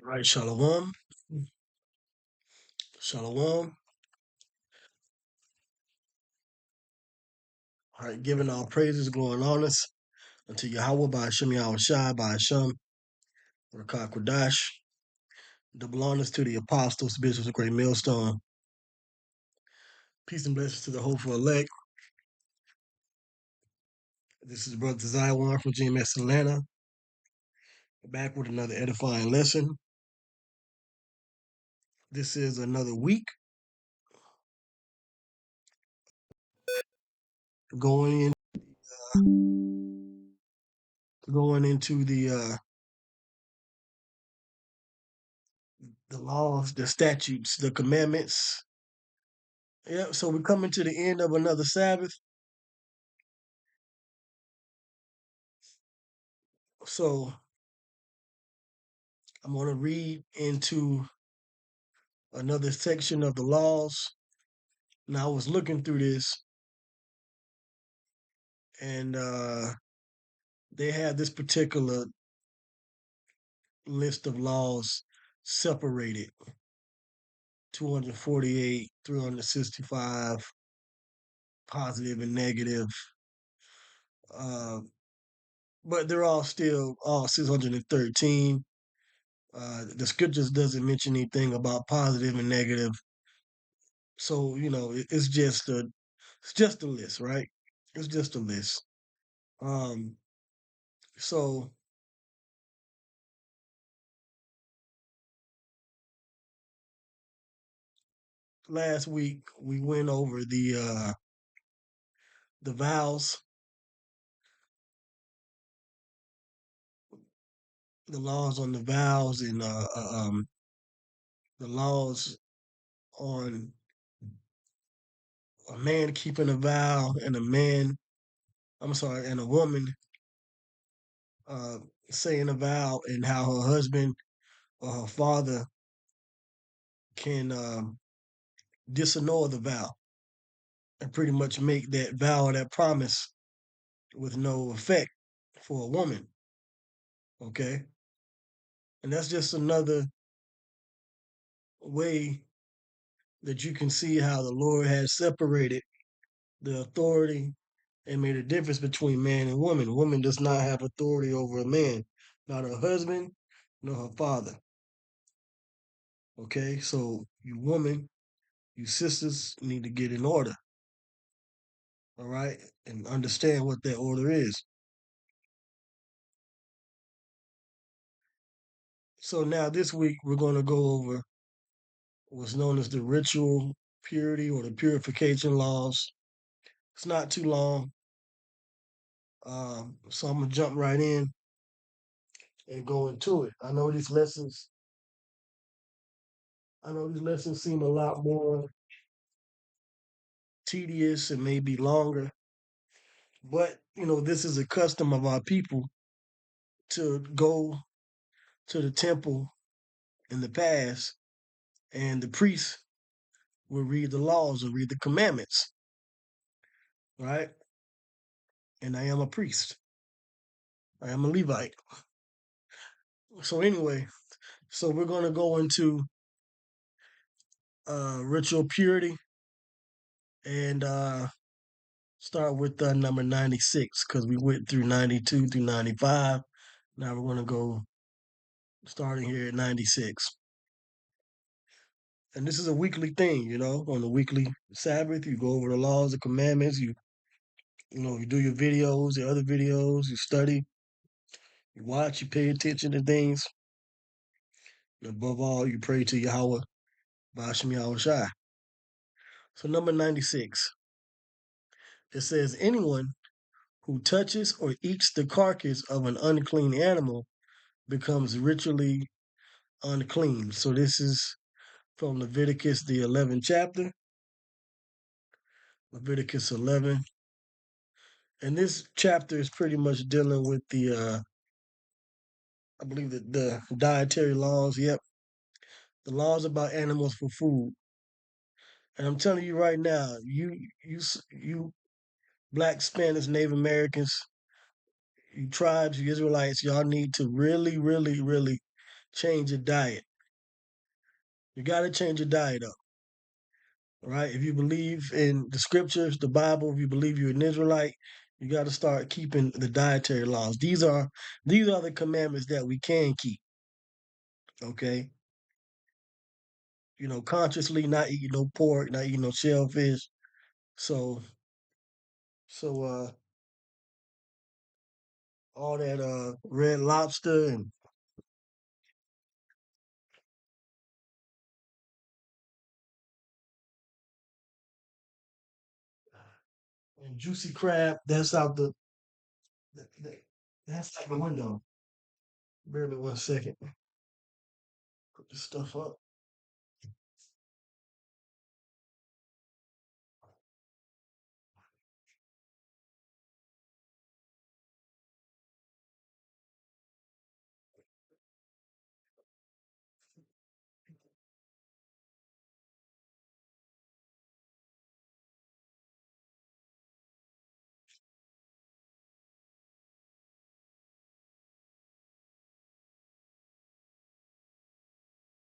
Right, Shalom. Shalom. All right, giving all praises, glory, and honors unto Yahawah by Hashem Yahweh Shai by Hashem, Rakah Kodash. Double honors to the apostles, bishops of Great Millstone. Peace and blessings to the hopeful elect. This is Brother Zion from GMS Atlanta. Back with another edifying lesson. This is another week going in, going into the laws, the statutes, the commandments. Yeah, so we're coming to the end of another Sabbath. So I'm going to read into another section of the laws. Now I was looking through this, and they have this particular list of laws separated: 248, 365, positive and negative. Uh, but they're all still all 613. The scriptures doesn't mention anything about positive and negative, so it's just a list, right? It's just a list. Um, so last week we went over the vows, the laws on the vows, and the laws on a man keeping a vow and and a woman uh, saying a vow, and how her husband or her father can disannul the vow and pretty much make that vow or that promise with no effect for a woman. Okay, and that's just another way that you can see how the Lord has separated the authority and made a difference between man and woman. Woman does not have authority over a man, not her husband, nor her father. Okay, so you woman, you sisters need to get in order, all right, and understand what that order is. So now this week we're going to go over what's known as the ritual purity or the purification laws. It's not too long, so I'm gonna jump right in and go into it. I know these lessons seem a lot more tedious and maybe longer, but this is a custom of our people to go to the temple in the past, and the priest will read the laws or read the commandments, right? And I am a priest. I am a Levite. So anyway, so we're gonna go into ritual purity and start with number 96 because we went through 92 through 95. Now we're gonna go starting here at 96. And this is a weekly thing, on the weekly Sabbath, you go over the laws, the commandments, you do your videos, your other videos, you study, you watch, you pay attention to things. And above all, you pray to Yahawah, Ba'ashem Yahweh Shai. So number 96, it says, anyone who touches or eats the carcass of an unclean animal becomes ritually unclean. So this is from Leviticus, the 11th chapter, Leviticus 11. And this chapter is pretty much dealing with I believe that the dietary laws. Yep, the laws about animals for food. And I'm telling you right now, you Black, Spanish, Native Americans, you tribes, you Israelites, y'all need to really, really, really change your diet. You got to change your diet up, right? If you believe in the scriptures, the Bible, if you believe you're an Israelite, you got to start keeping the dietary laws. These are the commandments that we can keep. Okay, consciously not eating no pork, not eating no shellfish. So, so all that red lobster and juicy crab, that- that's out the window. Bear me 1 second. Put this stuff up.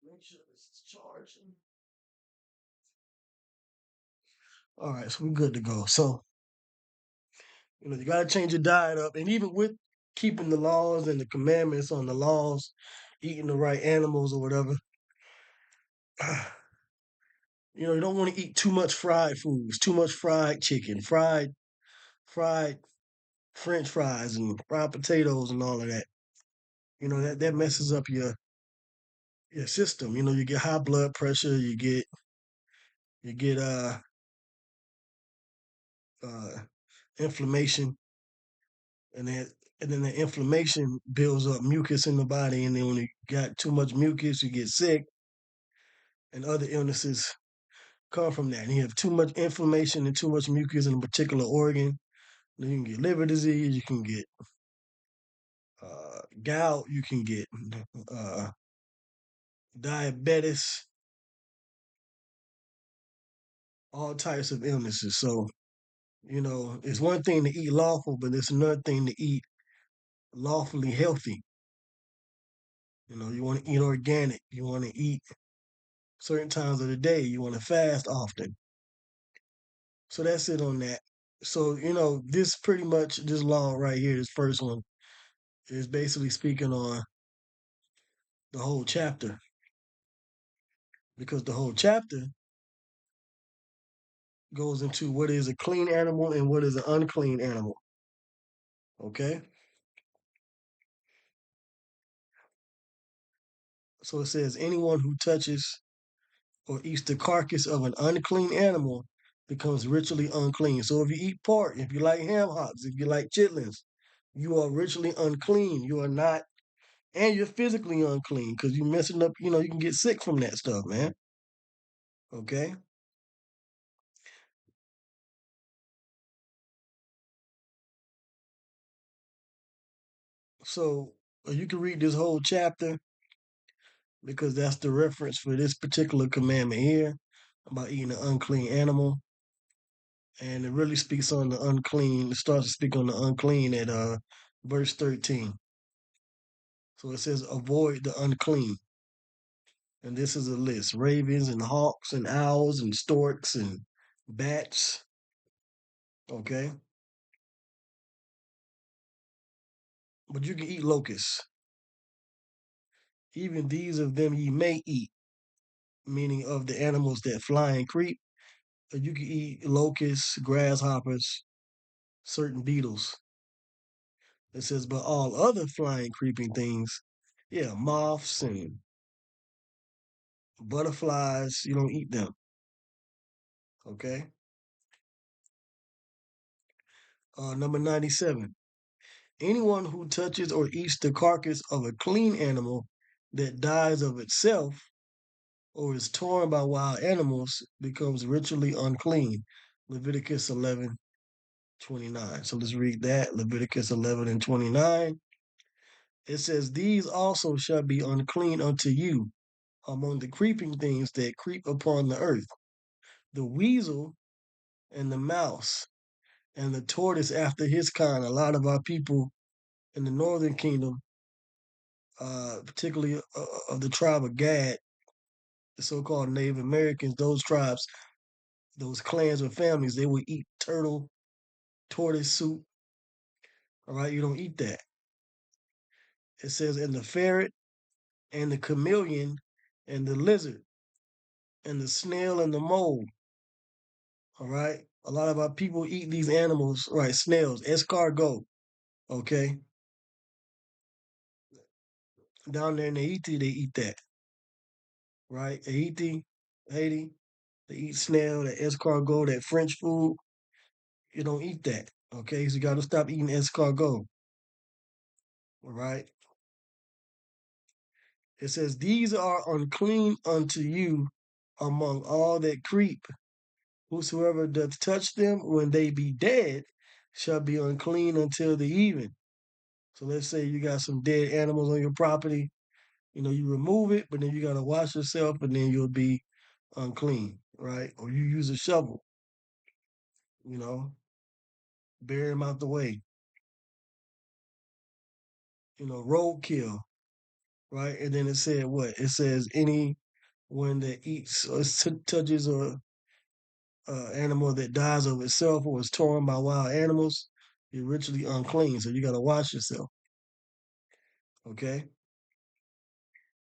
Make sure this is charging. All right, so we're good to go. So, you got to change your diet up. And even with keeping the laws and the commandments on the laws, eating the right animals or whatever, you don't want to eat too much fried foods, too much fried chicken, fried French fries and fried potatoes and all of that. That messes up your system. You get high blood pressure, you get uh inflammation, and then the inflammation builds up mucus in the body, and then when you got too much mucus, you get sick, and other illnesses come from that. And you have too much inflammation and too much mucus in a particular organ, then you can get liver disease, you can get gout, you can get uh, diabetes, all types of illnesses. So, it's one thing to eat lawful, but it's another thing to eat lawfully healthy. You want to eat organic. You want to eat certain times of the day. You want to fast often. So that's it on that. So, this pretty much, this law right here, this first one, is basically speaking on the whole chapter, because the whole chapter goes into what is a clean animal and what is an unclean animal. Okay? So it says, anyone who touches or eats the carcass of an unclean animal becomes ritually unclean. So if you eat pork, if you like ham hocks, if you like chitlins, you are ritually unclean. You are not, and you're physically unclean because you're messing up. You can get sick from that stuff, man. Okay? So you can read this whole chapter because that's the reference for this particular commandment here about eating an unclean animal. And it really speaks on the unclean. It starts to speak on the unclean at verse 13. So it says, avoid the unclean. And this is a list: ravens and hawks and owls and storks and bats. Okay. But you can eat locusts. Even these of them ye may eat, meaning of the animals that fly and creep. You can eat locusts, grasshoppers, certain beetles. It says, but all other flying, creeping things, yeah, moths and butterflies, you don't eat them. Okay. Number 97. Anyone who touches or eats the carcass of a clean animal that dies of itself or is torn by wild animals becomes ritually unclean. Leviticus 11:29. So let's read that. Leviticus 11:29. It says, these also shall be unclean unto you among the creeping things that creep upon the earth: the weasel and the mouse and the tortoise after his kind. A lot of our people in the northern kingdom particularly of the tribe of Gad, the so-called Native Americans, those tribes, those clans or families, they would eat turtle, tortoise soup. All right, you don't eat that. It says, and the ferret, and the chameleon, and the lizard, and the snail, and the mole. All right, a lot of our people eat these animals. Right, snails, escargot. Okay, down there in Haiti, they eat that. Right, Haiti, they eat snail, that escargot, that French food. You don't eat that. Okay, so you got to stop eating escargot. All right. It says, these are unclean unto you among all that creep. Whosoever doth touch them when they be dead shall be unclean until the even. So let's say you got some dead animals on your property. You know, you remove it, but then you got to wash yourself and then you'll be unclean, right? Or you use a shovel, you know, bury them out the way. You know, roadkill, right? And then it said what? It says any one that eats or touches a animal that dies of itself or is torn by wild animals, you're ritually unclean. So you got to wash yourself. Okay.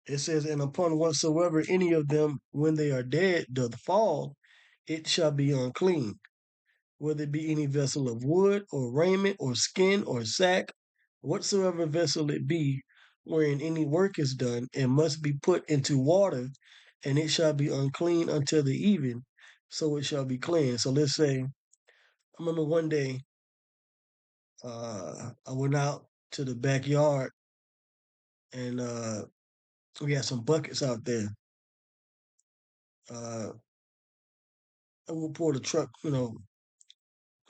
It says, and upon whatsoever any of them, when they are dead, doth fall, it shall be unclean, whether it be any vessel of wood or raiment or skin or sack, whatsoever vessel it be, wherein any work is done, it must be put into water, and it shall be unclean until the even, so it shall be cleansed. So let's say, I remember one day I went out to the backyard and we had some buckets out there. Uh, and we'll pour the truck, you know,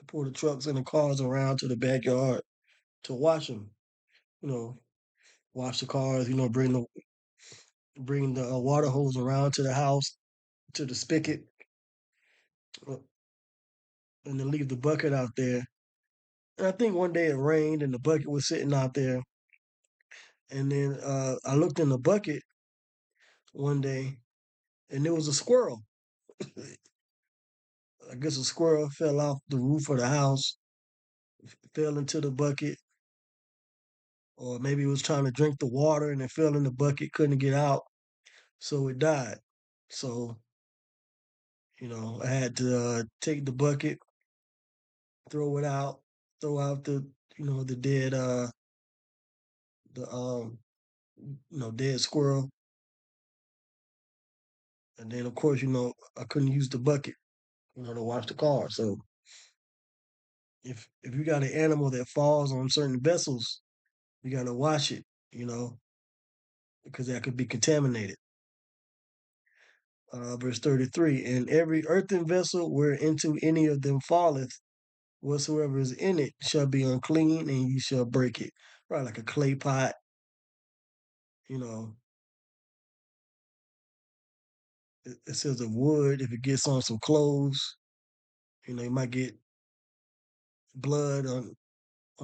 pour the trucks and the cars around to the backyard to wash them. You know, wash the cars. You know, bring the water hose around to the house to the spigot, uh, and then leave the bucket out there. And I think one day it rained and the bucket was sitting out there. And then I looked in the bucket one day and there was a squirrel. I guess a squirrel fell off the roof of the house, fell into the bucket, or maybe it was trying to drink the water and it fell in the bucket, couldn't get out, so it died. So, you know, I had to take the bucket, throw it out, throw out the, you know, the dead, the you know, dead squirrel, and then of course, you know, I couldn't use the bucket, you know, to wash the car. So if you got an animal that falls on certain vessels, you got to wash it, you know, because that could be contaminated. Verse 33, and every earthen vessel whereinto any of them falleth, whatsoever is in it shall be unclean, and you shall break it. Right, like a clay pot, you know. It says of wood, if it gets on some clothes, you know, you might get blood on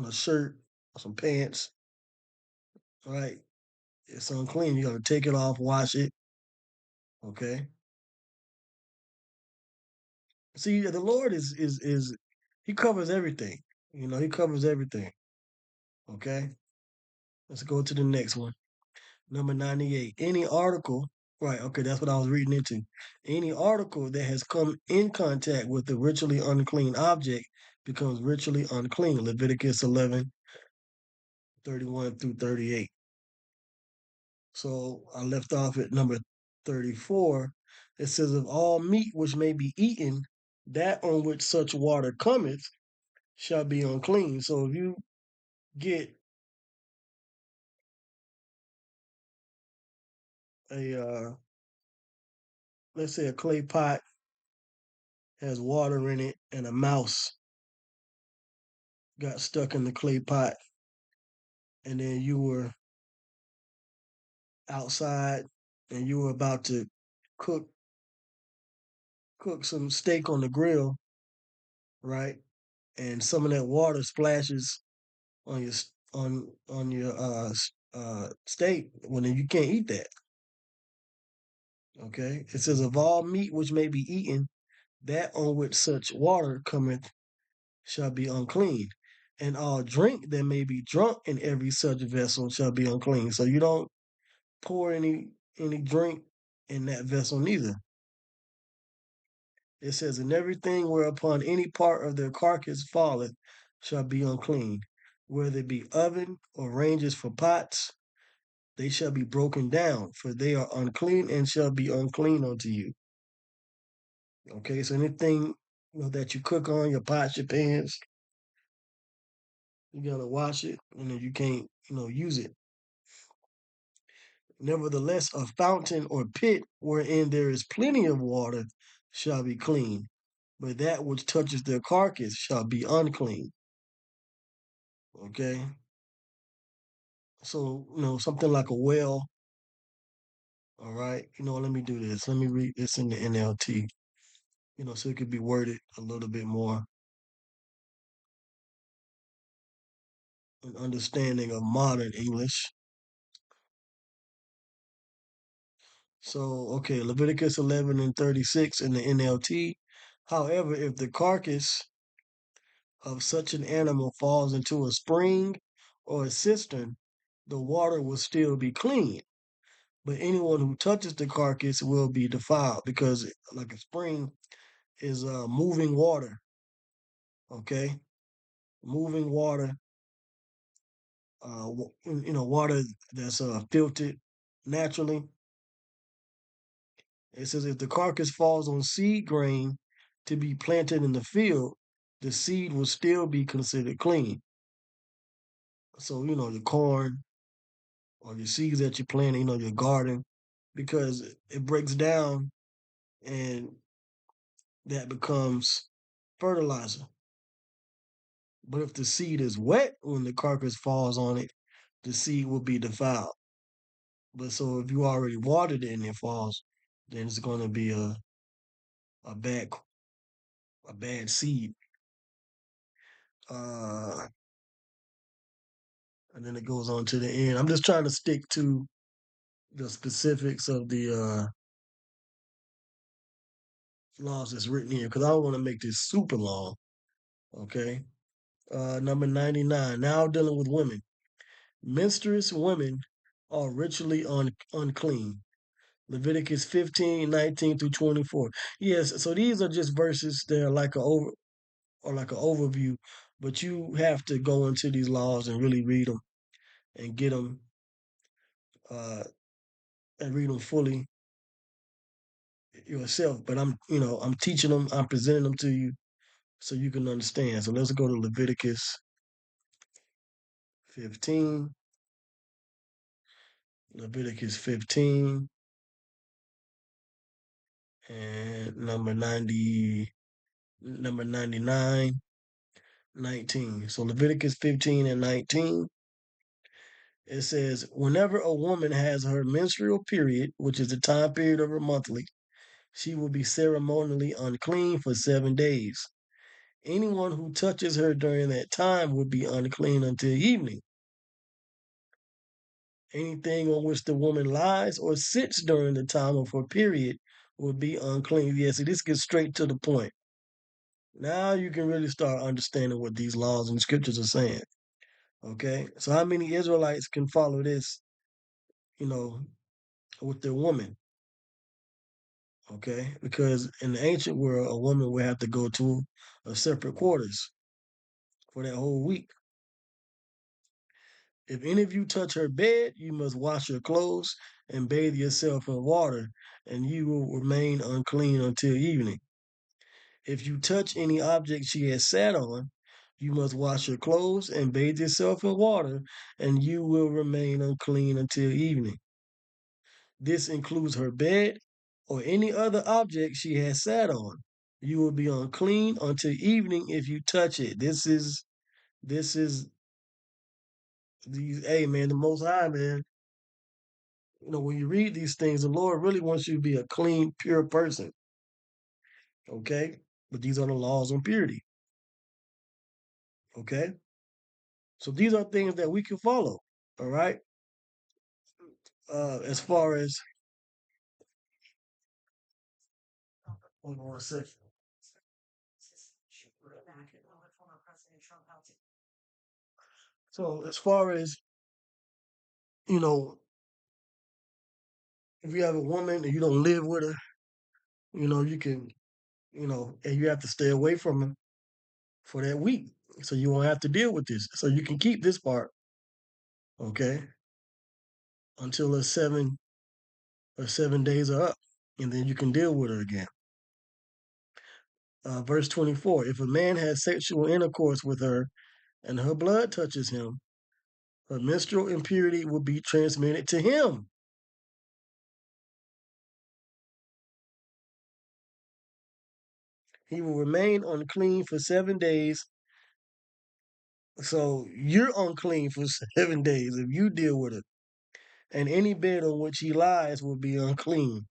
a shirt or some pants, right? It's unclean. You gotta take it off, wash it, okay? See, the Lord is He covers everything. You know, He covers everything. Okay. Let's go to the next one. Number 98. Any article, right? Okay, that's what I was reading into. Any article that has come in contact with the ritually unclean object becomes ritually unclean. Leviticus 11:31 through 38. So I left off at number 34. It says, of all meat which may be eaten, that on which such water cometh shall be unclean. So if you get a, let's say a clay pot has water in it and a mouse got stuck in the clay pot, and then you were outside and you were about to cook some steak on the grill, right? And some of that water splashes on your state, well then you can't eat that. Okay. It says of all meat which may be eaten, that on which such water cometh shall be unclean. And all drink that may be drunk in every such vessel shall be unclean. So you don't pour any drink in that vessel neither. It says, and everything whereupon any part of their carcass falleth shall be unclean, whether it be oven or ranges for pots, they shall be broken down, for they are unclean and shall be unclean unto you. Okay, so anything that you cook on, your pots, your pans, you gotta wash it, and then you can't, use it. Nevertheless, a fountain or pit wherein there is plenty of water shall be clean, but that which touches their carcass shall be unclean. Okay, so something like a well. All right, let me do this. Let me read this in the NLT. So it could be worded a little bit more an understanding of modern English. So, okay, Leviticus 11 and 36 in the NLT. However, if the carcass of such an animal falls into a spring or a cistern, the water will still be clean. But anyone who touches the carcass will be defiled because, like a spring, is moving water. Okay, moving water. Water that's filtered naturally. It says if the carcass falls on seed grain to be planted in the field, the seed will still be considered clean. So, your corn or your seeds that you plant, your garden, because it breaks down and that becomes fertilizer. But if the seed is wet when the carcass falls on it, the seed will be defiled. But so if you already watered it and it falls, then it's going to be a bad a bad seed. Uh, and then it goes on to the end. I'm just trying to stick to the specifics of the laws that's written here because I don't want to make this super long. Okay. Number 99. Now dealing with women. Menstruous women are ritually unclean. Leviticus 15:19 through 24. Yes, so these are just verses that are like like an overview, but you have to go into these laws and really read them and get them uh, and read them fully yourself. But I'm teaching them, I'm presenting them to you so you can understand. So let's go to Leviticus 15. Leviticus 15 and number 99, 19. So Leviticus 15 and 19. It says, whenever a woman has her menstrual period, which is the time period of her monthly, she will be ceremonially unclean for 7 days. Anyone who touches her during that time will be unclean until evening. Anything on which the woman lies or sits during the time of her period will be unclean. Yeah, see, this gets straight to the point. Now you can really start understanding what these laws and scriptures are saying. Okay, so how many Israelites can follow this, you know, with their woman? Okay, because in the ancient world, a woman would have to go to a separate quarters for that whole week. If any of you touch her bed, you must wash your clothes and bathe yourself in water, and you will remain unclean until evening. If you touch any object she has sat on, you must wash your clothes and bathe yourself in water, and you will remain unclean until evening. This includes her bed or any other object she has sat on. You will be unclean until evening if you touch it. This is these. Hey man, the Most High man. When you read these things, the Lord really wants you to be a clean, pure person. Okay, but these are the laws on purity. Okay, so these are things that we can follow. All right. As far as hold on a second. So as far as you know, if you have a woman and you don't live with her, you can, and you have to stay away from her for that week, so you won't have to deal with this. So you can keep this part, okay, until the 7 days are up, and then you can deal with her again. Verse 24: If a man has sexual intercourse with her and her blood touches him, her menstrual impurity will be transmitted to him. He will remain unclean for 7 days. So you're unclean for 7 days if you deal with it. And any bed on which he lies will be unclean.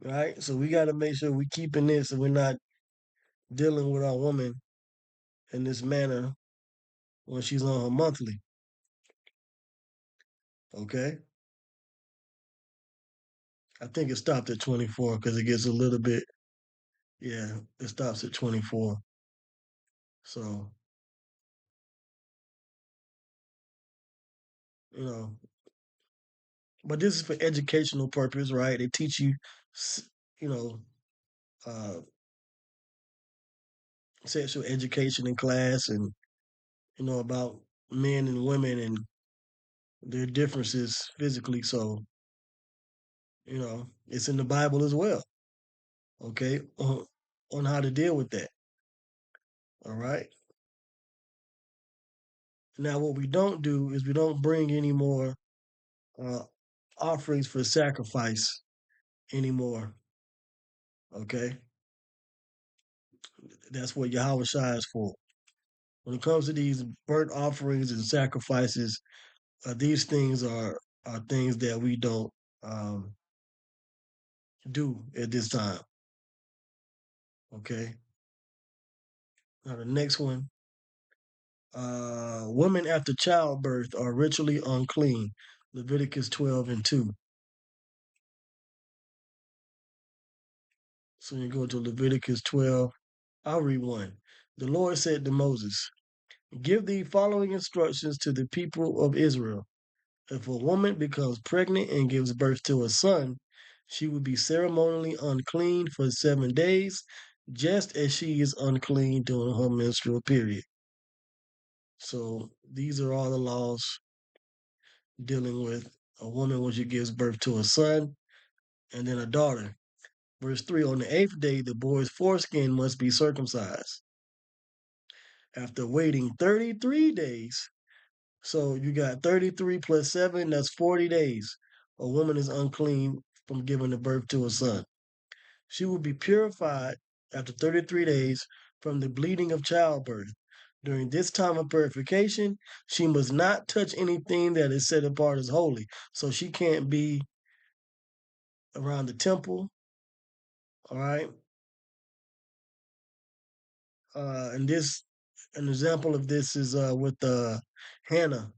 Right? So we got to make sure we're keeping this and we're not dealing with our woman in this manner when she's on her monthly. Okay? I think it stopped at 24 because it gets a little bit, yeah, it stops at 24. So, you know, but this is for educational purpose, right? They teach you, you know, uh, sexual education in class and, about men and women and their differences physically. So, it's in the Bible as well, okay, on how to deal with that. All right. Now, what we don't do is we don't bring any more uh, offerings for sacrifice anymore. Okay. That's what YAHAWAH is for. When it comes to these burnt offerings and sacrifices, these things are things that we don't um, do at this time. Okay. Now the next one, women after childbirth are ritually unclean. Leviticus 12:2. So you go to Leviticus 12. I'll read one. The Lord said to Moses, "Give the following instructions to the people of Israel. If a woman becomes pregnant and gives birth to a son, she will be ceremonially unclean for 7 days, just as she is unclean during her menstrual period." So these are all the laws dealing with a woman when she gives birth to a son and then a daughter. Verse 3: On the eighth day, the boy's foreskin must be circumcised. After waiting 33 days, so you got 33 plus 7, that's 40 days. A woman is unclean from giving the birth to a son. She will be purified after 33 days from the bleeding of childbirth. During this time of purification, she must not touch anything that is set apart as holy. So she can't be around the temple, all right? And an example of this is with Hannah,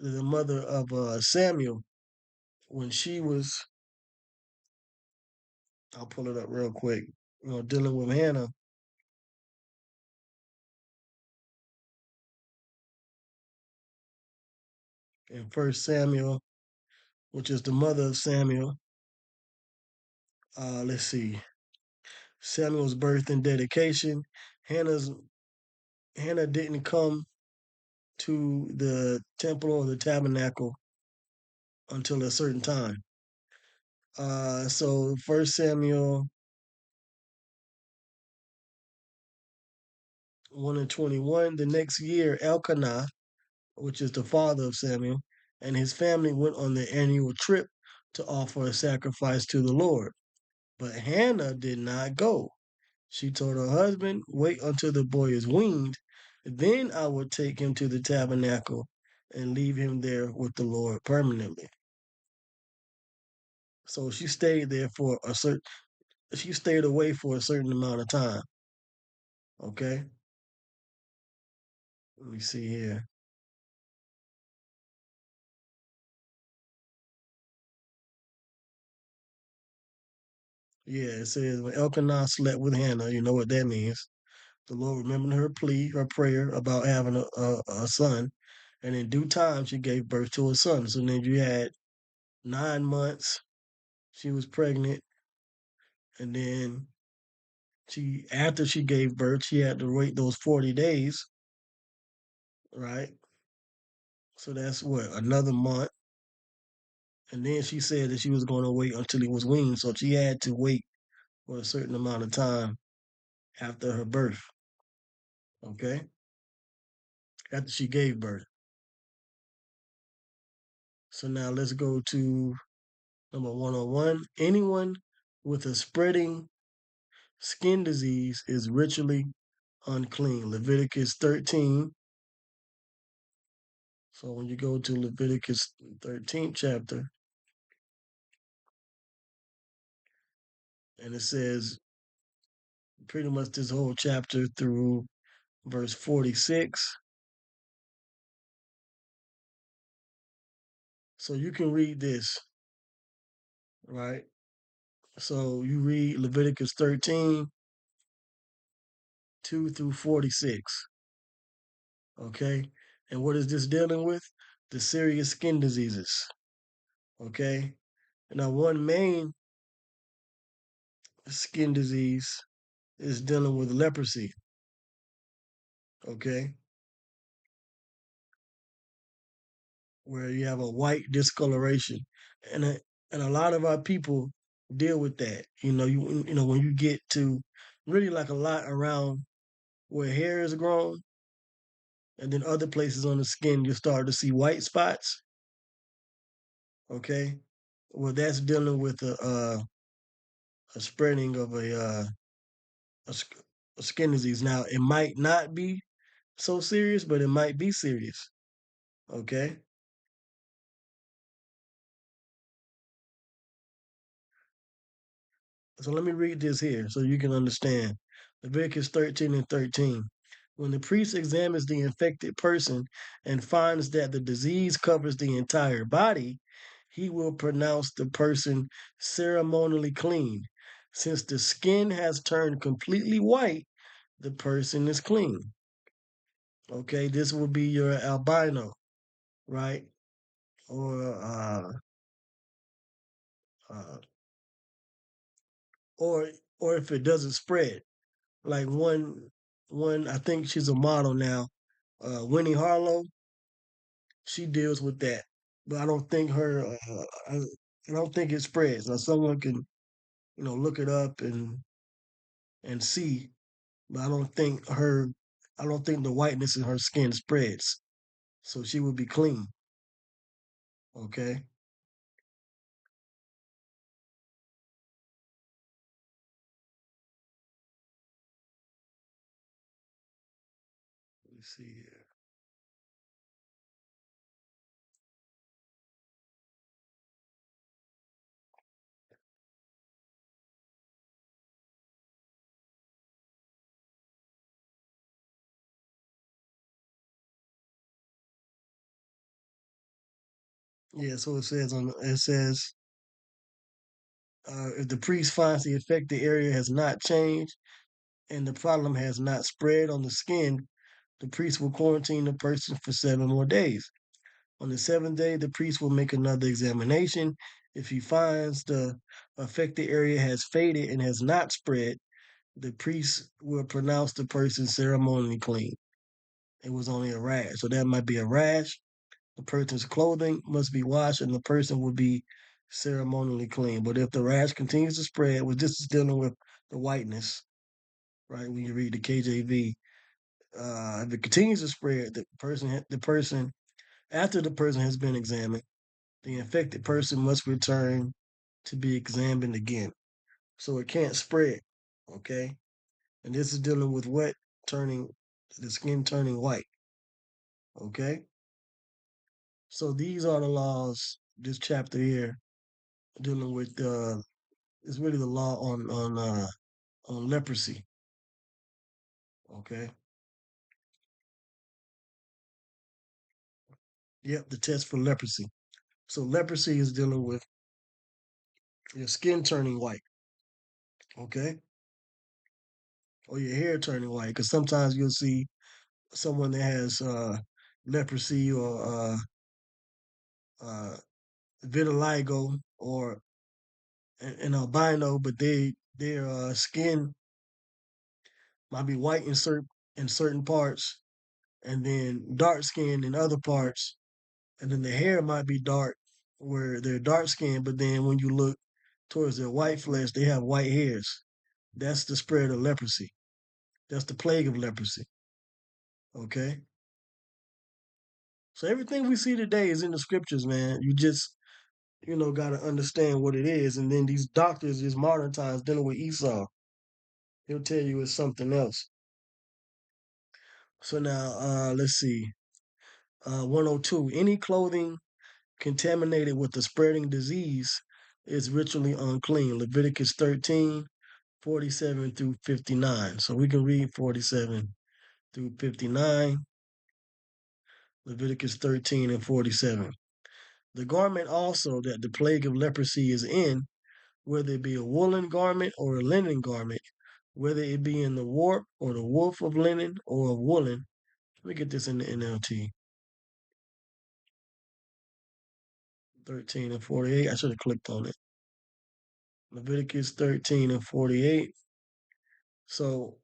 the mother of Samuel, when she was, I'll pull it up real quick, dealing with Hannah in First Samuel, which is the mother of Samuel. Let's see, Samuel's birth and dedication. Hannah's Hannah didn't come to the temple or the tabernacle until a certain time. So First Samuel 1:21. The next year, Elkanah, which is the father of Samuel, and his family went on their annual trip to offer a sacrifice to the Lord. But Hannah did not go. She told her husband, "Wait until the boy is weaned, then I will take him to the tabernacle and leave him there with the Lord permanently." So she stayed there for she stayed away for a certain amount of time. Okay? Let me see here. Yeah, it says when Elkanah slept with Hannah, you know what that means. The Lord remembered her plea, her prayer about having a son, and in due time she gave birth to a son. So then you had 9 months. She was pregnant, and then after she gave birth, she had to wait those 40 days, right? So that's what, another month. And then she said that she was going to wait until he was weaned. So she had to wait for a certain amount of time after her birth. Okay, after she gave birth. So now let's go to number 101. Anyone with a spreading skin disease is ritually unclean. Leviticus 13. So when you go to Leviticus 13th chapter, and it says pretty much this whole chapter through verse 46. So you can read this, right? So you read Leviticus 13, 2 through 46. Okay. And what is this dealing with? The serious skin diseases. Okay. Now, one main skin disease is dealing with leprosy. Okay. Where you have a white discoloration. And and a lot of our people deal with that. You know when you get to really like a lot around where hair is grown, and then other places on the skin you start to see white spots. Okay, well that's dealing with a spreading of a, a skin disease. Now it might not be so serious, but it might be serious. Okay, so let me read this here so you can understand. Leviticus 13 and 13. When the priest examines the infected person and finds that the disease covers the entire body, he will pronounce the person ceremonially clean. Since the skin has turned completely white, the person is clean. Okay, this will be your albino, right? Or uh, or or if it doesn't spread, like one I think she's a model now, Winnie Harlow. She deals with that, but I don't think I don't think it spreads. Now someone can look it up and see, but I don't think the whiteness in her skin spreads, so she would be clean. Okay, let me see here. Yeah, so it says if the priest finds the affected area has not changed and the problem has not spread on the skin, the priest will quarantine the person for 7 more days. On the seventh day, the priest will make another examination. If he finds the affected area has faded and has not spread, the priest will pronounce the person ceremonially clean. It was only a rash. So that might be a rash. The person's clothing must be washed and the person will be ceremonially clean. But if the rash continues to spread, well, this is dealing with the whiteness, right? When you read the KJV, if it continues to spread, the person, after the person has been examined, the infected person must return to be examined again. So it can't spread, okay? And this is dealing with what? Turning, the skin turning white, okay? So these are the laws, this chapter here, dealing with, it's really the law on leprosy, okay? Yep, the test for leprosy. So leprosy is dealing with your skin turning white, Okay, or your hair turning white, because sometimes you'll see someone that has leprosy or uh, vitiligo or an albino, but their skin might be white in certain parts, and then dark skin in other parts, and then the hair might be dark where they're dark skinned, but then when you look towards their white flesh, they have white hairs. That's the spread of leprosy. That's the plague of leprosy. Okay. So everything we see today is in the scriptures, man. You just, got to understand what it is. And then these doctors, these modern times dealing with Esau, he'll tell you it's something else. So now, let's see. 102. Any clothing contaminated with the spreading disease is ritually unclean. Leviticus 13:47 through 59. So we can read 47 through 59. Leviticus 13 and 47. The garment also that the plague of leprosy is in, whether it be a woolen garment or a linen garment, whether it be in the warp or the woof of linen or of woolen. Let me get this in the NLT. 13 and 48. I should have clicked on it. Leviticus 13 and 48. So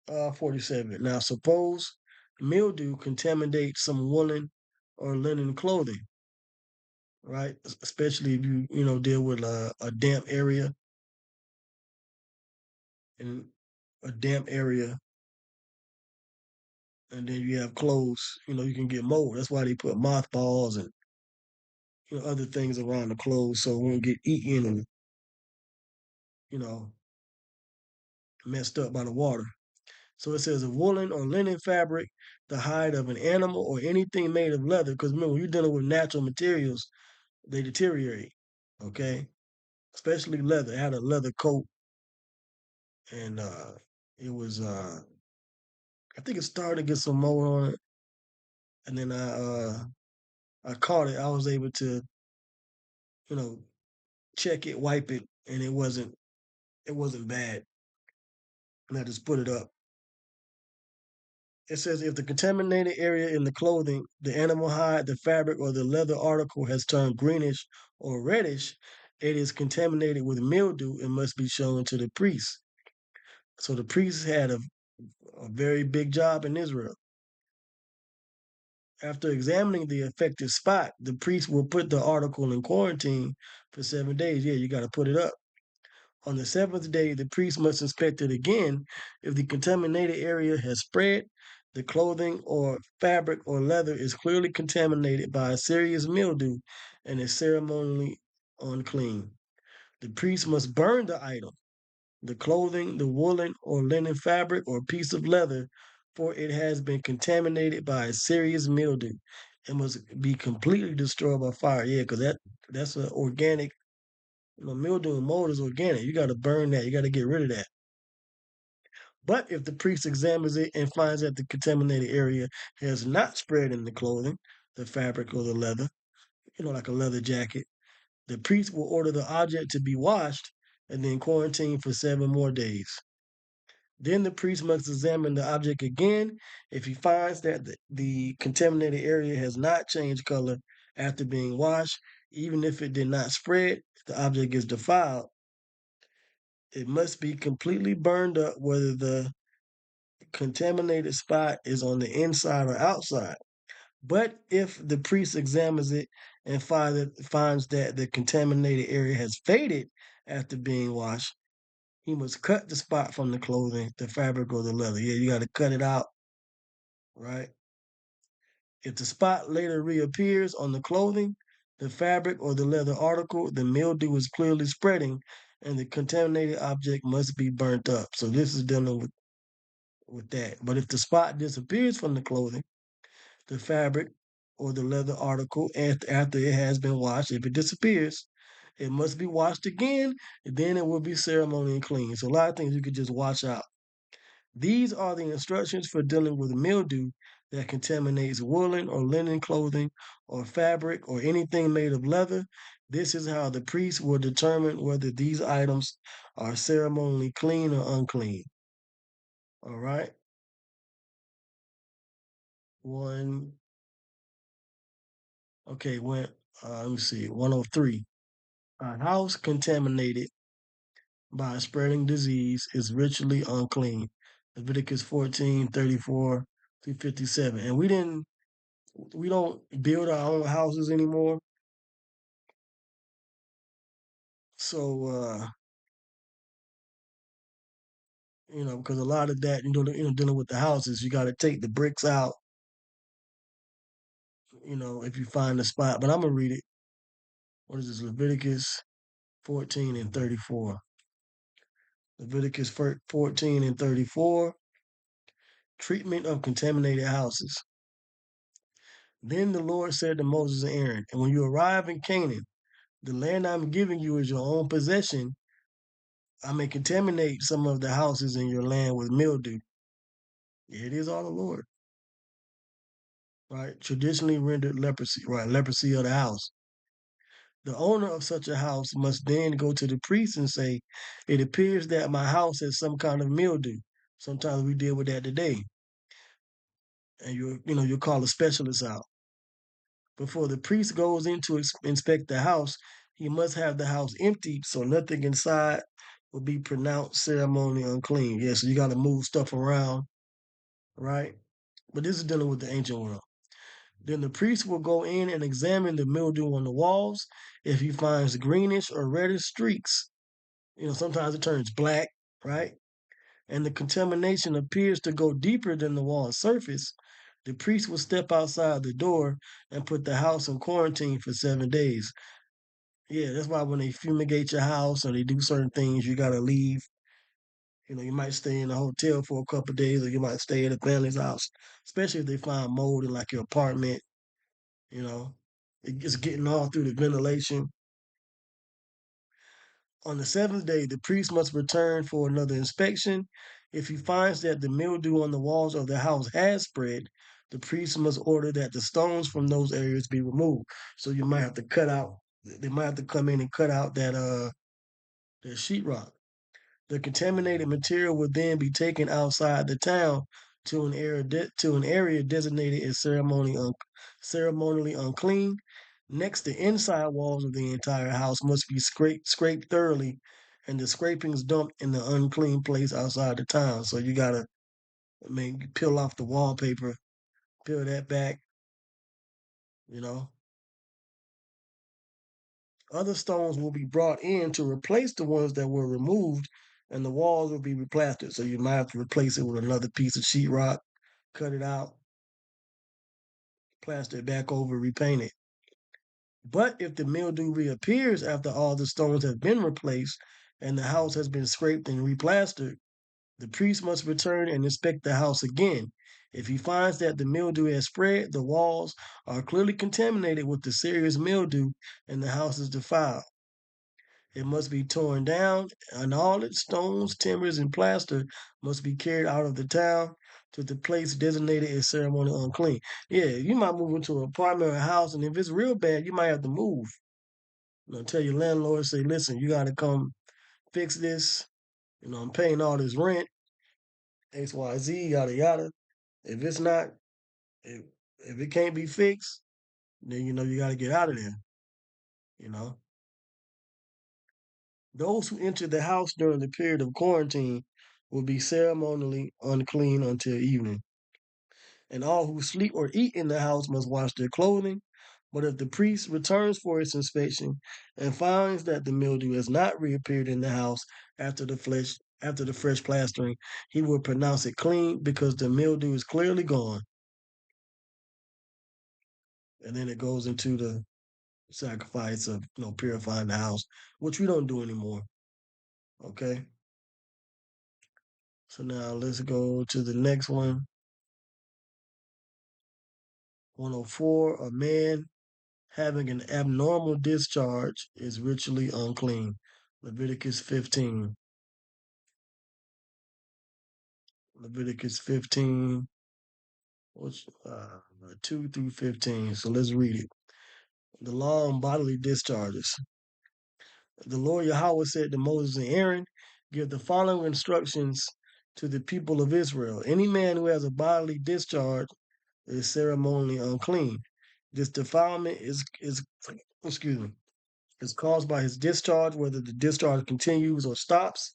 47. Now suppose mildew contaminates some woolen or linen clothing, right? Especially if you deal with a damp area and a damp area, and then you have clothes. You can get mold. That's why they put mothballs and other things around the clothes so it won't get eaten and you know messed up by the water. So it says a woolen or linen fabric, the hide of an animal or anything made of leather. Because remember, when you're dealing with natural materials, they deteriorate. Okay, especially leather. I had a leather coat, and it was I think it started to get some mold on it, and then I caught it. I was able to you know check it, wipe it, and it wasn't bad. And I just put it up. It says if the contaminated area in the clothing, the animal hide, the fabric, or the leather article has turned greenish or reddish, it is contaminated with mildew and must be shown to the priest. So the priest had a very big job in Israel. After examining the affected spot, the priest will put the article in quarantine for 7 days. Yeah, you got to put it up. On the seventh day, the priest must inspect it again. If the contaminated area has spread, the clothing or fabric or leather is clearly contaminated by a serious mildew and is ceremonially unclean. The priest must burn the item, the clothing, the woolen or linen fabric or piece of leather, for it has been contaminated by a serious mildew. It must be completely destroyed by fire. Yeah, because that's an organic mildew and mold is organic. You got to burn that. You got to get rid of that. But if the priest examines it and finds that the contaminated area has not spread in the clothing, the fabric, or the leather, like a leather jacket, the priest will order the object to be washed and then quarantined for 7 more days. Then the priest must examine the object again. If he finds that the contaminated area has not changed color after being washed, even if it did not spread, the object is defiled. It must be completely burned up, whether the contaminated spot is on the inside or outside. But if the priest examines it and finds that the contaminated area has faded after being washed, he must cut the spot from the clothing, the fabric, or the leather. Yeah, you got to cut it out, right? If the spot later reappears on the clothing, the fabric, or the leather article, the mildew is clearly spreading and the contaminated object must be burnt up. So this is dealing with that. But if the spot disappears from the clothing, the fabric, or the leather article after it has been washed, if it disappears, it must be washed again, and then it will be ceremonially clean. So a lot of things you could just wash out. These are the instructions for dealing with mildew that contaminates woolen or linen clothing or fabric or anything made of leather. This is how the priest will determine whether these items are ceremonially clean or unclean. All right. One. Okay. Let me see. 103. A house contaminated by spreading disease is ritually unclean. Leviticus 14:34 through 57. And we don't build our own houses anymore. So because a lot of that, dealing with the houses, you got to take the bricks out, if you find the spot. But I'm gonna read it. What is this? Leviticus 14 and 34. Leviticus 14 and 34. Treatment of contaminated houses. Then the Lord said to Moses and Aaron, and when you arrive in Canaan, the land I'm giving you is your own possession. I may contaminate some of the houses in your land with mildew. It is all the Lord, right? Traditionally rendered leprosy, right? Leprosy of the house. The owner of such a house must then go to the priest and say, "It appears that my house has some kind of mildew." Sometimes we deal with that today, and you call a specialist out. Before the priest goes in to inspect the house, he must have the house emptied so nothing inside will be pronounced ceremonially unclean. Yeah, so you got to move stuff around, right? But this is dealing with the ancient world. Then the priest will go in and examine the mildew on the walls. If he finds greenish or reddish streaks, sometimes it turns black, right? And the contamination appears to go deeper than the wall surface, the priest will step outside the door and put the house in quarantine for 7 days. Yeah, that's why when they fumigate your house or they do certain things, you gotta leave. You might stay in a hotel for a couple of days, or you might stay at a family's house, especially if they find mold in like your apartment. You know, it's getting all through the ventilation. On the seventh day, the priest must return for another inspection. If he finds that the mildew on the walls of the house has spread, the priest must order that the stones from those areas be removed. So you might have to cut out. They might have to come in and cut out that sheetrock. The contaminated material will then be taken outside the town to an area designated as ceremonially unclean. Next, the inside walls of the entire house must be scraped thoroughly, and the scrapings dumped in the unclean place outside the town. So you gotta, peel off the wallpaper, peel that back. You know, other stones will be brought in to replace the ones that were removed, and the walls will be replastered. So you might have to replace it with another piece of sheetrock, cut it out, plaster it back over, repaint it. But if the mildew reappears after all the stones have been replaced and the house has been scraped and replastered, the priest must return and inspect the house again. If he finds that the mildew has spread, the walls are clearly contaminated with the serious mildew, and the house is defiled. It must be torn down, and all its stones, timbers, and plaster must be carried out of the town to the place designated as ceremonial unclean. Yeah, you might move into an apartment or a house, and if it's real bad, you might have to move. Tell your landlord, say, "Listen, you got to come fix this. I'm paying all this rent, XYZ, yada yada. If it's not, if it can't be fixed, then you got to get out of there. You know, those who enter the house during the period of quarantine will be ceremonially unclean until evening, and all who sleep or eat in the house must wash their clothing. But if the priest returns for his inspection and finds that the mildew has not reappeared in the house after the fresh plastering, he will pronounce it clean because the mildew is clearly gone. And then it goes into the sacrifice of purifying the house, which we don't do anymore. Okay. So now let's go to the next one. 104. A man having an abnormal discharge is ritually unclean. Leviticus 15. Leviticus 15, which 2 through 15. So let's read it. The law on bodily discharges. The Lord Yahweh said to Moses and Aaron, give the following instructions to the people of Israel. Any man who has a bodily discharge is ceremonially unclean. This defilement is excuse me is caused by his discharge, whether the discharge continues or stops.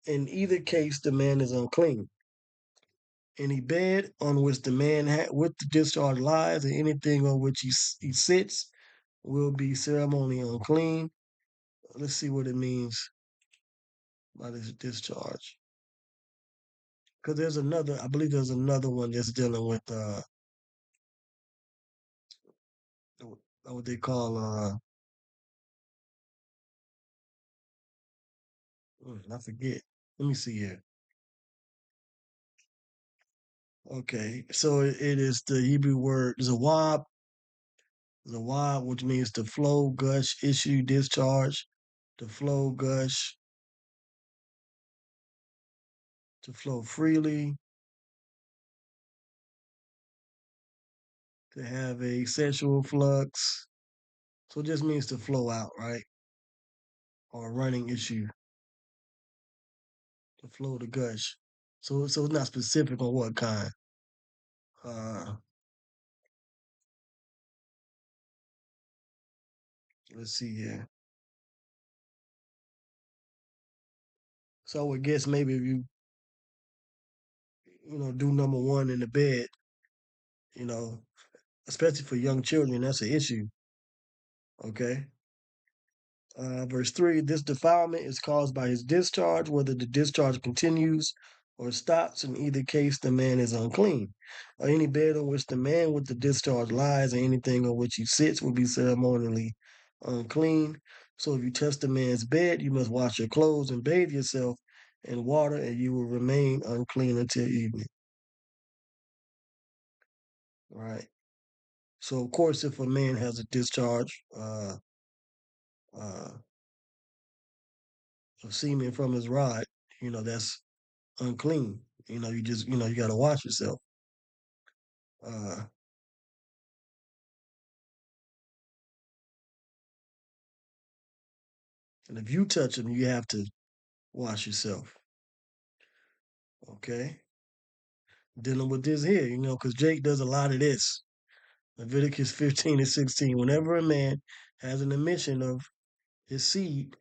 In either case, the man is unclean. Any bed on which the man with the discharge lies, and anything on which he sits, will be ceremonially unclean. Let's see what it means by this discharge. Because there's another, I believe there's another one that's dealing with what they call I forget. Let me see here. Okay, so it is the Hebrew word zawab, which means to flow, gush, issue, discharge, to flow, gush, to flow freely, to have a sexual flux. So it just means to flow out, right? Or a running issue, to flow, to gush. So it's not specific on what kind. Uh, let's see here. So I would guess maybe if you do number one in the bed, you know, especially for young children, that's an issue. Okay. Verse 3, this defilement is caused by his discharge, whether the discharge continues or stops. In either case, the man is unclean. Or any bed on which the man with the discharge lies, or anything on which he sits, will be ceremonially unclean. So if you touch the man's bed, you must wash your clothes and bathe yourself in water, and you will remain unclean until evening. Right. So, of course, if a man has a discharge uh, of semen from his rod, that's unclean. You got to wash yourself. Uh, and if you touch them, you have to wash yourself. Okay. Dealing with this here, because Jake does a lot of this. Leviticus 15 and 16. Whenever a man has an emission of his seed,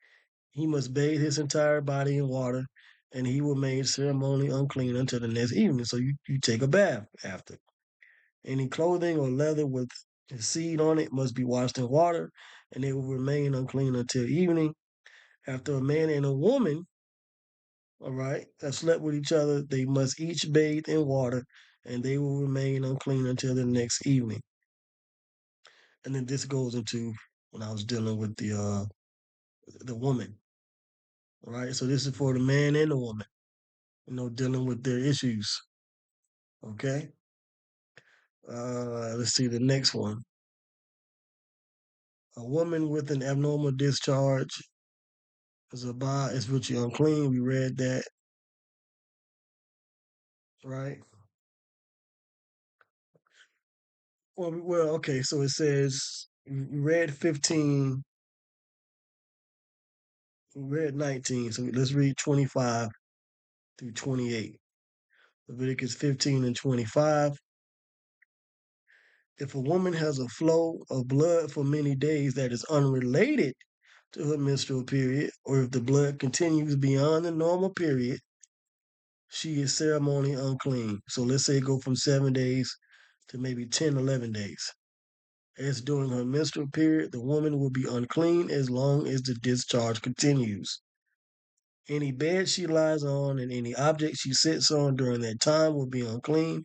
he must bathe his entire body in water, and he will remain ceremonially unclean until the next evening. So you take a bath after. Any clothing or leather with his seed on it must be washed in water, and they will remain unclean until evening. After a man and a woman, all right, have slept with each other, they must each bathe in water, and they will remain unclean until the next evening. And then this goes into when I was dealing with the woman, all right. So this is for the man and the woman, dealing with their issues. Okay. Let's see the next one. A woman with an abnormal discharge is virtually unclean. We read that, right? Well, okay. So it says we read 15, we read 19. So let's read 25 through 28. Leviticus 15 and 25. If a woman has a flow of blood for many days that is unrelated to her menstrual period, or if the blood continues beyond the normal period, she is ceremonially unclean. So let's say go from 7 days to maybe 10, 11 days. As during her menstrual period, the woman will be unclean as long as the discharge continues. Any bed she lies on and any object she sits on during that time will be unclean,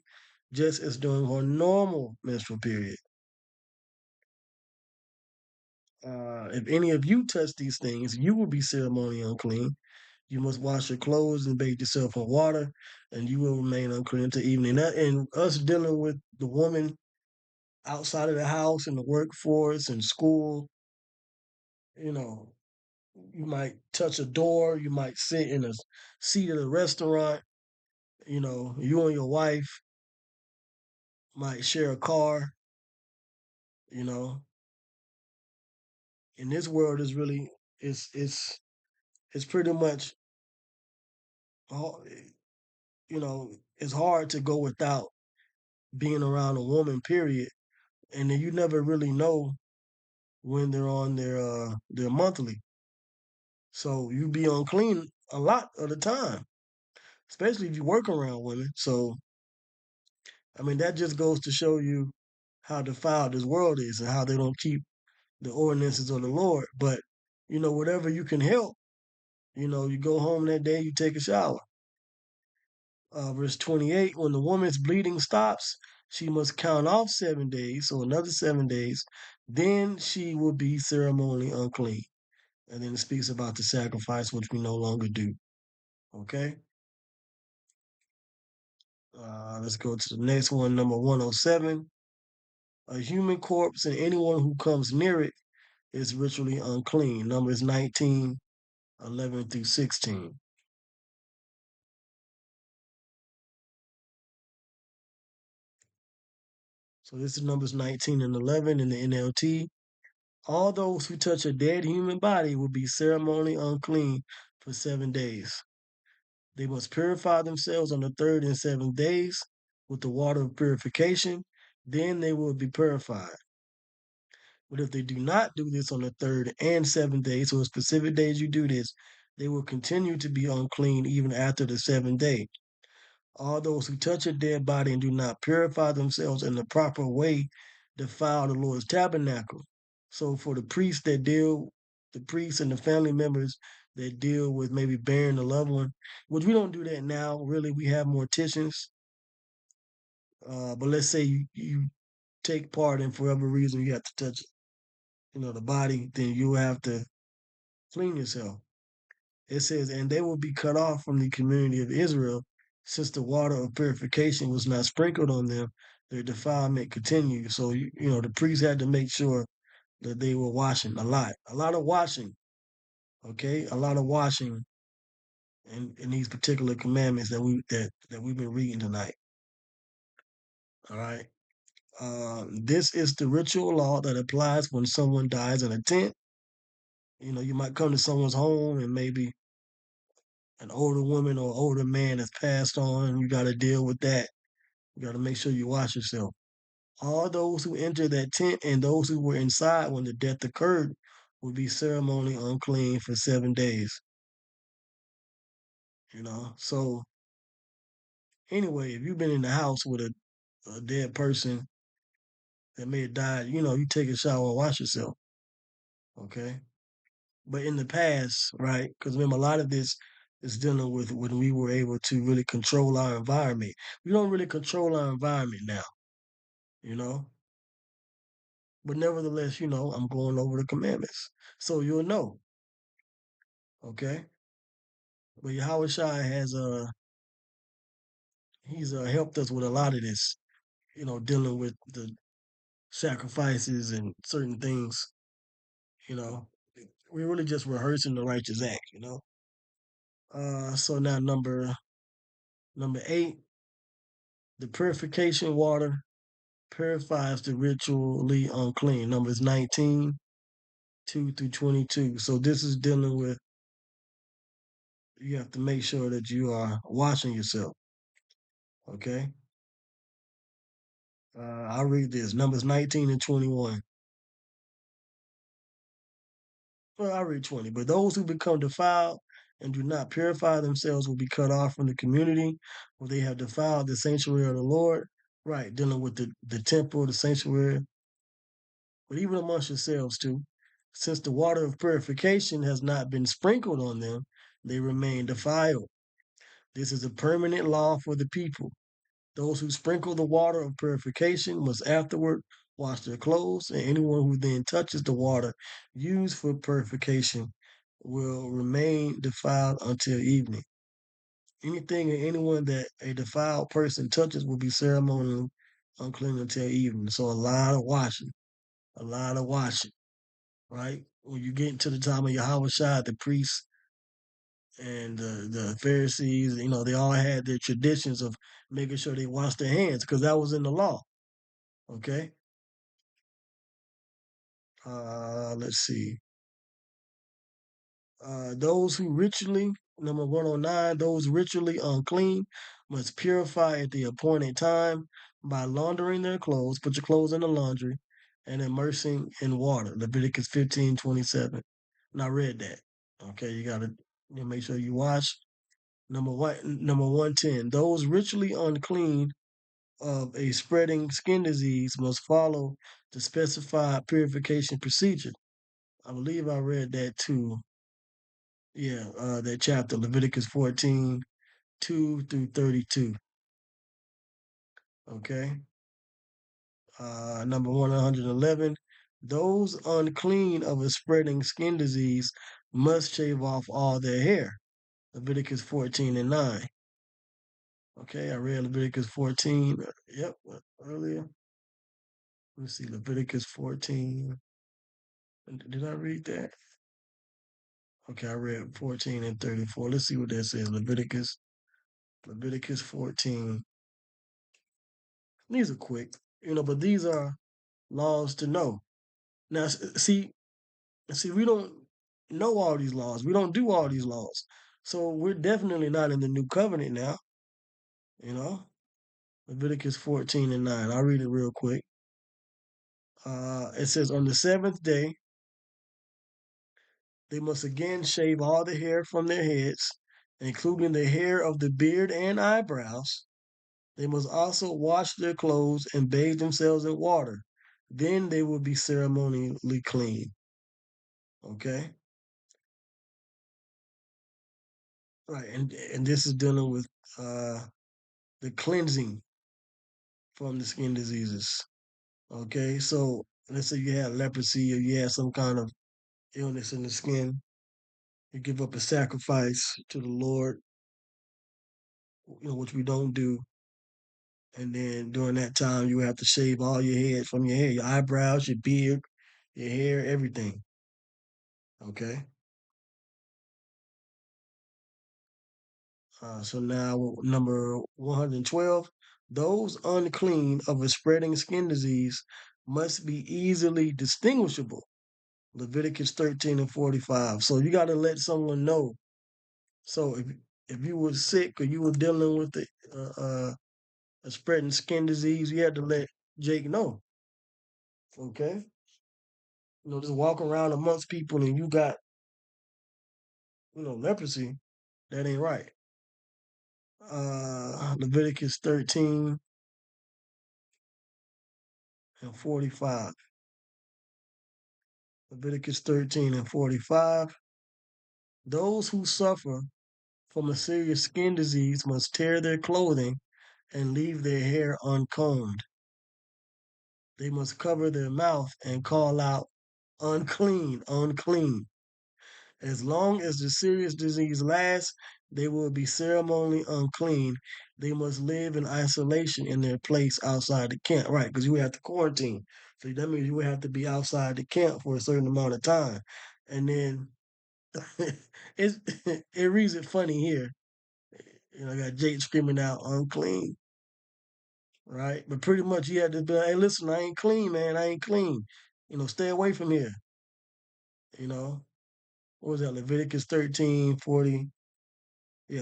just as during her normal menstrual period. If any of you touch these things, you will be ceremonially unclean. You must wash your clothes and bathe yourself in water, and you will remain unclean until evening. And us dealing with the woman outside of the house in the workforce and school, you know, you might touch a door, you might sit in a seat at a restaurant, you and your wife might share a car, you know. in this world is really it's pretty much all- you know, it's hard to go without being around a woman, period. And then you never really know when they're on their monthly. So you be unclean a lot of the time, especially if you work around women. So I mean that just goes to show you how defiled this world is and how they don't keep the ordinances of the Lord. But whatever you can help, you go home that day, you take a shower. Verse 28, when the woman's bleeding stops, she must count off 7 days, so another 7 days. Then she will be ceremonially unclean. And then it speaks about the sacrifice, which we no longer do. Okay? Let's go to the next one, number 107. A human corpse and anyone who comes near it is ritually unclean. Numbers 19:11 through 16. So this is Numbers 19 and 11 in the NLT. All those who touch a dead human body will be ceremonially unclean for 7 days. They must purify themselves on the third and seventh days with the water of purification. Then they will be purified. But if they do not do this on the third and seventh day, so specific days you do this, they will continue to be unclean even after the seventh day. All those who touch a dead body and do not purify themselves in the proper way defile the Lord's tabernacle. So for the priests and the family members that deal with maybe burying a loved one, which we don't do that now, really, we have morticians. But let's say you take part and for whatever reason you have to touch, the body, then you have to clean yourself. It says, and they will be cut off from the community of Israel, since the water of purification was not sprinkled on them. Their defilement continued. So the priests had to make sure that they were washing a lot of washing. Okay, a lot of washing in these particular commandments that we've been reading tonight. All right. This is the ritual law that applies when someone dies in a tent. You might come to someone's home and maybe an older woman or older man has passed on. You got to deal with that. You got to make sure you wash yourself. All those who enter that tent and those who were inside when the death occurred will be ceremonially unclean for 7 days. So anyway, if you've been in the house with a dead person that may have died, you take a shower and wash yourself. Okay. But in the past, right? Because remember, a lot of this is dealing with when we were able to really control our environment. We don't really control our environment now, you know. But nevertheless, I'm going over the commandments, so you'll know. Okay. But Yahweh Shai has he's helped us with a lot of this, dealing with the sacrifices and certain things. You know, we're really just rehearsing the righteous act. So now number 8, the purification water purifies the ritually unclean. Numbers 19:2 through 22. So this is dealing with you have to make sure that you are washing yourself. Okay. I'll read this. Numbers 19 and 21. Well, I'll read 20. But those who become defiled and do not purify themselves will be cut off from the community, for they have defiled the sanctuary of the Lord. Right, dealing with the temple, the sanctuary, but even amongst yourselves too. Since the water of purification has not been sprinkled on them, they remain defiled. This is a permanent law for the people. Those who sprinkle the water of purification must afterward wash their clothes, and anyone who then touches the water used for purification will remain defiled until evening. Anything or anyone that a defiled person touches will be ceremonially unclean until evening. So a lot of washing, right? When you get into the time of Yahweh Shai, the priests and the Pharisees, they all had their traditions of making sure they wash their hands because that was in the law. Okay. Let's see. Those who ritually, number 109, those ritually unclean must purify at the appointed time by laundering their clothes. Put your clothes in the laundry and immersing in water. Leviticus 15:27. And I read that. Okay, you gotta make sure you wash. Number 110. Those ritually unclean of a spreading skin disease must follow the specified purification procedure. I believe I read that too. Yeah, that chapter, Leviticus 14, 2 through 32. Okay. Number 111. Those unclean of a spreading skin disease must shave off all their hair. Leviticus 14 and 9. Okay, I read Leviticus 14. Yep, earlier. Let's see, Leviticus 14. Did I read that? Okay, I read 14 and 34. Let's see what that says. Leviticus 14. These are quick, but these are laws to know. Now, see, we don't know all these laws. We don't do all these laws. So we're definitely not in the new covenant now, you know. Leviticus 14 and 9. I'll read it real quick. It says, on the seventh day, they must again shave all the hair from their heads, including the hair of the beard and eyebrows. They must also wash their clothes and bathe themselves in water. Then they will be ceremonially clean. Okay? Right. And this is dealing with the cleansing from the skin diseases. Okay? So let's say you had leprosy or you had some kind of illness in the skin. You give up a sacrifice to the Lord, which we don't do. And then during that time, you have to shave all your head from your hair, your eyebrows, your beard, your hair, everything. Okay? So now, number 112, those unclean of a spreading skin disease must be easily distinguishable. Leviticus 13 and 45. So you got to let someone know. So if you were sick or you were dealing with a spreading skin disease, you had to let Jake know. Okay? Just walk around amongst people and you got, leprosy, that ain't right. Leviticus 13 and 45. Leviticus 13 and 45. Those who suffer from a serious skin disease must tear their clothing and leave their hair uncombed. They must cover their mouth and call out, unclean, unclean. As long as the serious disease lasts, they will be ceremonially unclean. They must live in isolation in their place outside the camp, right? Because you have to quarantine. So that means you would have to be outside the camp for a certain amount of time. And then it's, it reads it funny here. I got Jake screaming out, unclean, right? But pretty much you had to be like, hey, listen, I ain't clean, man. I ain't clean. Stay away from here. You know, what was that? Leviticus 13, 40,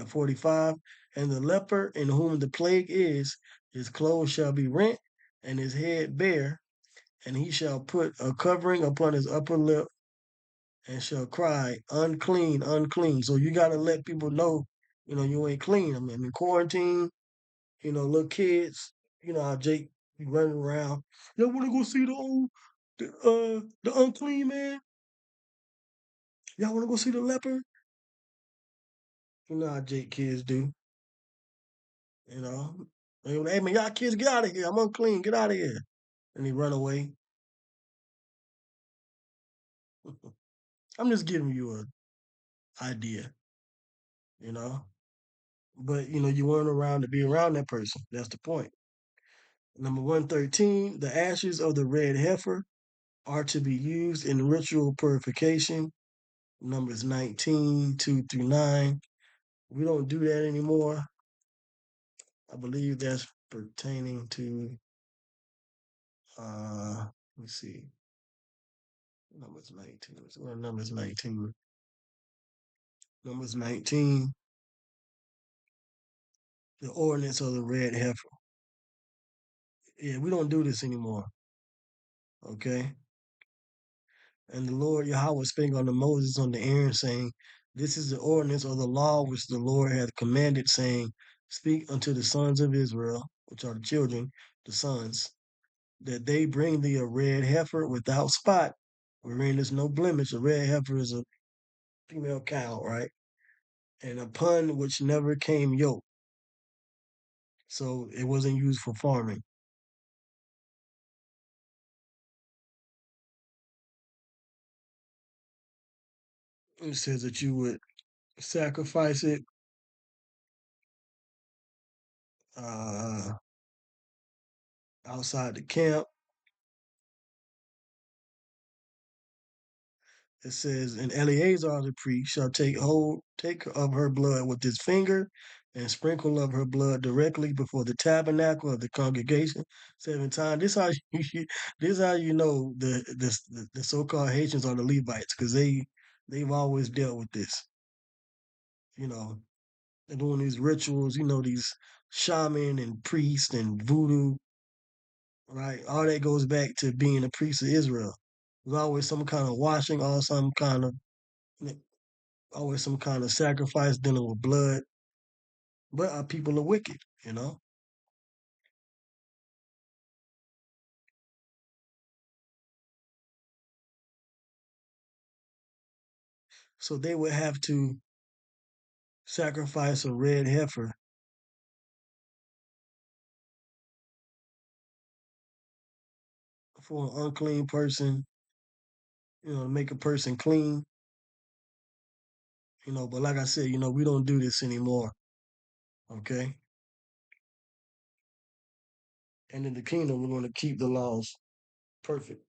45. And the leper in whom the plague is, his clothes shall be rent and his head bare, and he shall put a covering upon his upper lip and shall cry, unclean, unclean. So you got to let people know, you ain't clean. I mean, in quarantine, little kids, how Jake be running around. Y'all want to go see the unclean man? Y'all want to go see the leper? You know how Jake kids do. You know, hey man, y'all kids, get out of here. I'm unclean. Get out of here. And he run away. I'm just giving you an idea, you know. But you weren't around to be around that person. That's the point. Number 113, the ashes of the red heifer are to be used in ritual purification. Numbers 19, 2 through 9. We don't do that anymore. I believe that's pertaining to let's see. Numbers 19. Numbers 19. Numbers 19, the ordinance of the red heifer. Yeah, we don't do this anymore. Okay. And the Lord Yahweh spake unto Moses unto Aaron, saying, This is the ordinance of the law which the Lord hath commanded, saying, Speak unto the sons of Israel, which are the children, the sons, that they bring thee a red heifer without spot, wherein is no blemish. A red heifer is a female cow, right? And upon which never came yoke. So it wasn't used for farming. It says that you would sacrifice it uh, outside the camp. It says, and Eleazar the priest shall take of her blood with his finger, and sprinkle of her blood directly before the tabernacle of the congregation 7 times. This how you know the so called Haitians are the Levites, because they've always dealt with this. You know, they're doing these rituals. You know, these shaman and priest and voodoo, right? All that goes back to being a priest of Israel. There's always some kind of washing, or some kind of always some kind of sacrifice dealing with blood. But our people are wicked, you know? So they would have to sacrifice a red heifer for an unclean person, to make a person clean, But like I said, we don't do this anymore, okay? And in the kingdom, we're going to keep the laws perfect,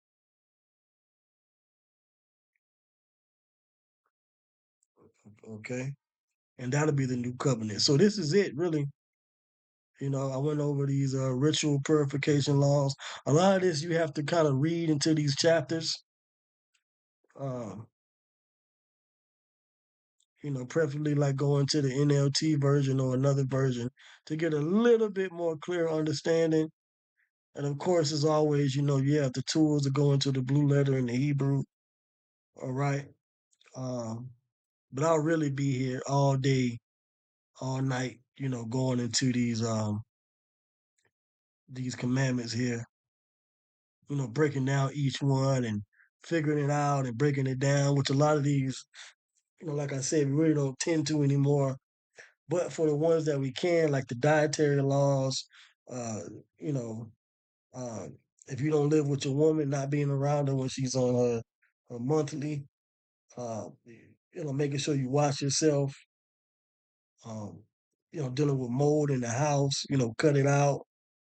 okay? And that'll be the new covenant. So this is it, really. I went over these ritual purification laws. A lot of this you have to kind of read into these chapters. Um, preferably like going to the NLT version or another version to get a little bit more clear understanding. And of course, as always, you have the tools to go into the blue letter in the Hebrew. All right. Um, but I'll really be here all day, all night, going into these commandments here, breaking down each one and figuring it out and breaking it down, which a lot of these, like I said, we really don't tend to anymore. But for the ones that we can, like the dietary laws, uh, you know, uh, if you don't live with your woman, not being around her when she's on her monthly, making sure you wash yourself, um, dealing with mold in the house, cut it out,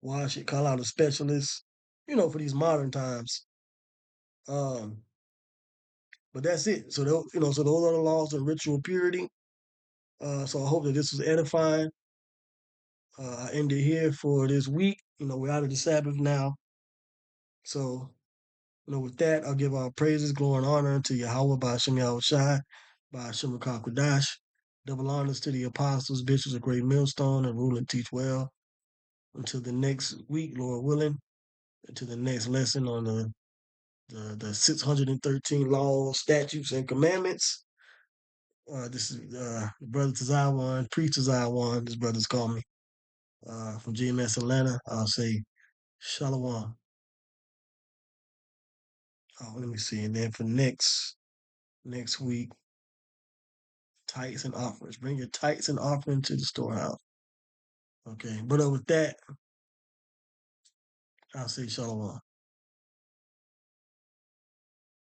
wash it, call out a specialist, for these modern times. Um, but that's it. So so those are the laws of ritual purity. So I hope that this was edifying. I end it here for this week. We're out of the Sabbath now. So, with that, I'll give our praises, glory, and honor to Yahawah by Hashem Yahweh Shai, by Hashem Kodash. Double honors to the apostles, bishops of Great Millstone, and rule and teach well. Until the next week, Lord willing, to the next lesson on the 613 laws, statutes, and commandments. This is Brother Tazawan, Priest Tazawan, this brothers call me, from GMS Atlanta. I'll say Shalom. Oh, let me see. And then for next week, tithes and offerings. Bring your tithes and offering to the storehouse. Okay. But with that, I'll say Shalom.